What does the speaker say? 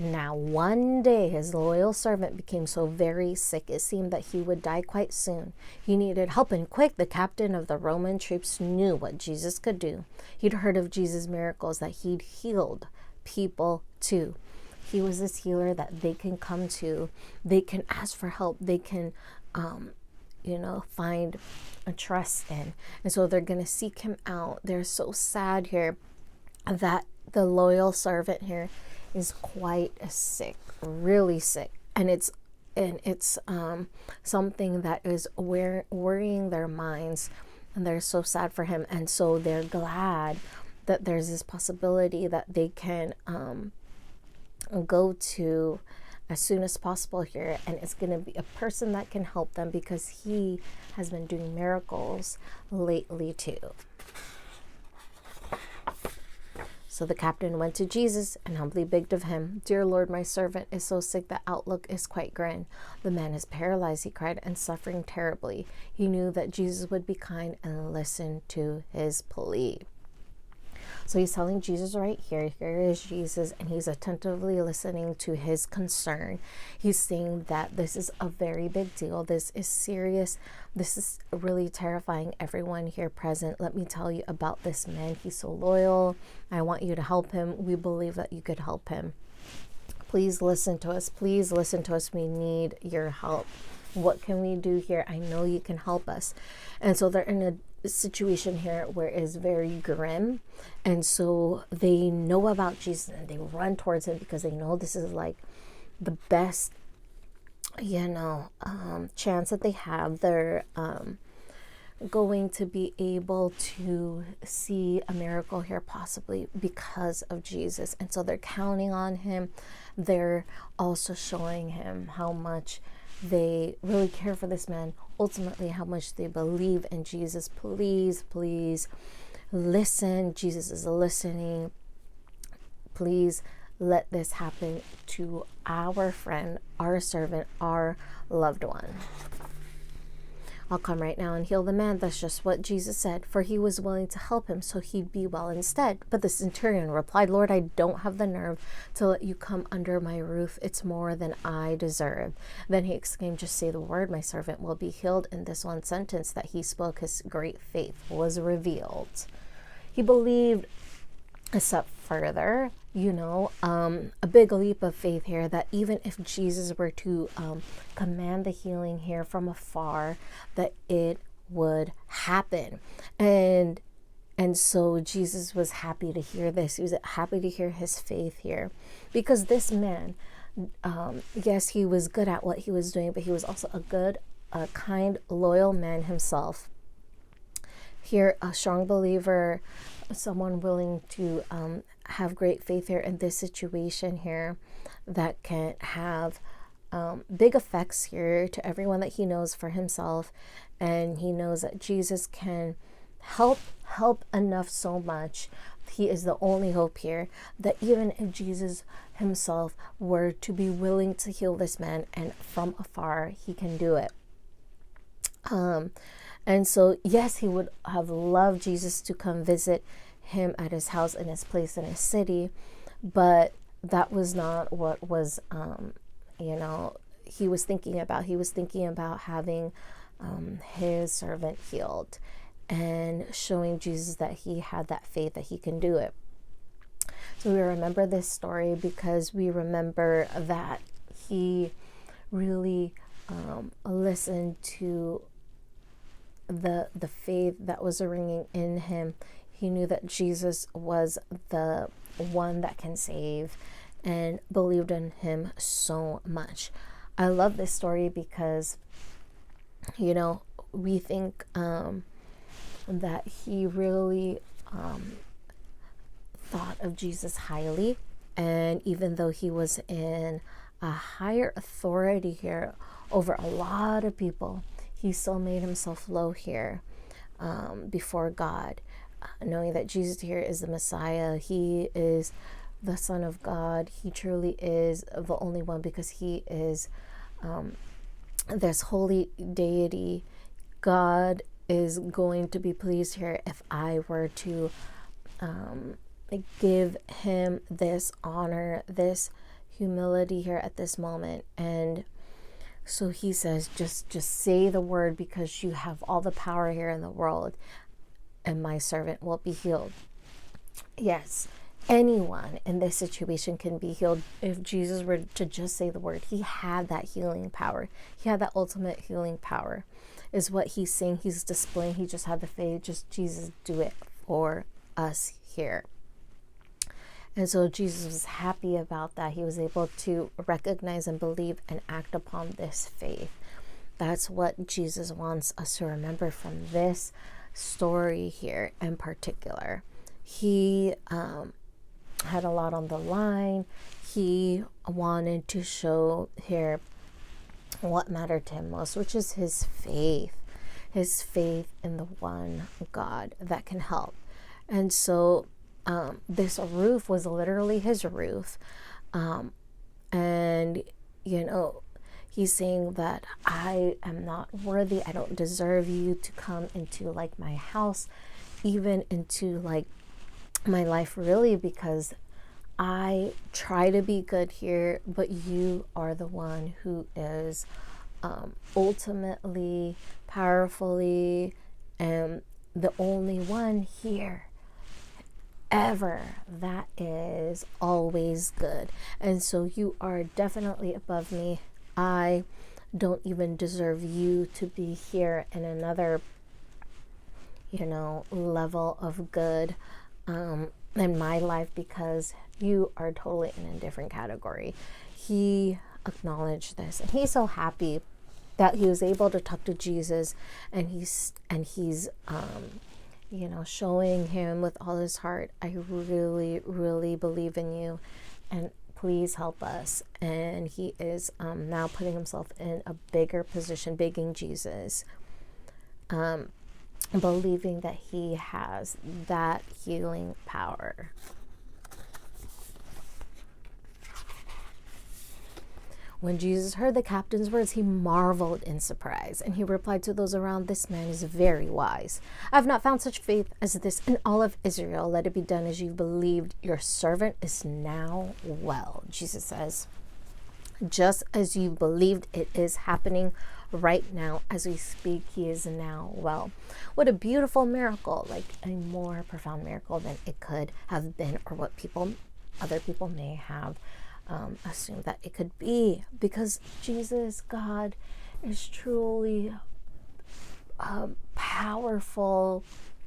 Now, one day, his loyal servant became so very sick, it seemed that he would die quite soon. He needed help, and quick, the captain of the Roman troops knew what Jesus could do. He'd heard of Jesus' miracles, that he'd healed people too. He was this healer that they can come to. They can ask for help. They can, find a trust in. And so they're going to seek him out. They're so sad here that the loyal servant here is quite sick, really sick, and it's something that is worrying their minds, and they're so sad for him. And so they're glad that there's this possibility that they can go to as soon as possible here, and it's going to be a person that can help them, because he has been doing miracles lately too. So the captain went to Jesus and humbly begged of him, "Dear Lord, my servant is so sick that outlook is quite grim. The man is paralyzed," he cried, "and suffering terribly." He knew that Jesus would be kind and listen to his plea. So he's telling Jesus right here, here is Jesus, and he's attentively listening to his concern. He's saying that this is a very big deal. This is serious. This is really terrifying. Everyone here present, let me tell you about this man. He's so loyal. I want you to help him. We believe that you could help him. Please listen to us. Please listen to us. We need your help. What can we do here? I know you can help us. And so they're in a situation here where it's very grim, and so they know about Jesus and they run towards him because they know this is like the best chance that they have. They're going to be able to see a miracle here, possibly because of Jesus, and so they're counting on him. They're also showing him how much they really care for this man, ultimately how much they believe in Jesus. Please listen. Jesus is listening. Please let this happen to our friend, our servant, our loved one. I'll come right now and heal the man. That's just what Jesus said, for he was willing to help him so he'd be well instead. But the centurion replied, "Lord, I don't have the nerve to let you come under my roof. It's more than I deserve." Then he exclaimed, "Just say the word, my servant will be healed." In this one sentence that he spoke, his great faith was revealed. He believed a step further, a big leap of faith here, that even if Jesus were to command the healing here from afar, that it would happen. And so Jesus was happy to hear this. He was happy to hear his faith here, because this man, yes, he was good at what he was doing, but he was also a kind, loyal man himself. Here, a strong believer, someone willing to have great faith here in this situation here, that can have big effects here to everyone that he knows, for himself. And he knows that Jesus can help enough so much. He is the only hope here, that even if Jesus himself were to be willing to heal this man, and from afar, he can do it. And so, yes, he would have loved Jesus to come visit him at his house, in his place, in his city, but that was not what was, he was thinking about. He was thinking about having his servant healed, and showing Jesus that he had that faith that he can do it. So we remember this story because we remember that he really listened to the faith that was ringing in him. He knew that Jesus was the one that can save, and believed in him so much. I love this story because, we think that he really thought of Jesus highly, and even though he was in a higher authority here over a lot of people, he still made himself low here before God, knowing that Jesus here is the Messiah. He is the Son of God. He truly is the only one, because he is this holy deity. God is going to be pleased here if I were to give him this honor, this humility here at this moment. And so he says, just say the word, because you have all the power here in the world, and my servant will be healed. Yes, anyone in this situation can be healed if Jesus were to just say the word. He had that healing power. He had that ultimate healing power, is what he's saying. He's displaying. He just had the faith. Just Jesus, do it for us here. And so Jesus was happy about that. He was able to recognize and believe and act upon this faith. That's what Jesus wants us to remember from this story here in particular. He had a lot on the line. He wanted to show here what mattered to him most, which is his faith in the one God that can help. And so this roof was literally his roof. And, he's saying that I am not worthy. I don't deserve you to come into like my house, even into like my life, really, because I try to be good here, but you are the one who is ultimately, powerfully, and the only one here ever that is always good. And so you are definitely above me. I don't even deserve you to be here in another, level of good in my life, because you are totally in a different category. He acknowledged this, and he's so happy that he was able to talk to Jesus, and he's showing him with all his heart, I really, really believe in you, and please help us. And he is now putting himself in a bigger position, begging Jesus, believing that he has that healing power. When Jesus heard the captain's words, he marveled in surprise, and he replied to those around, "This man is very wise. I have not found such faith as this in all of Israel. Let it be done as you believed. Your servant is now well." Jesus says, just as you believed, it is happening right now as we speak. He is now well. What a beautiful miracle, like a more profound miracle than it could have been, or what other people may have assume that it could be, because Jesus, God, is truly powerful,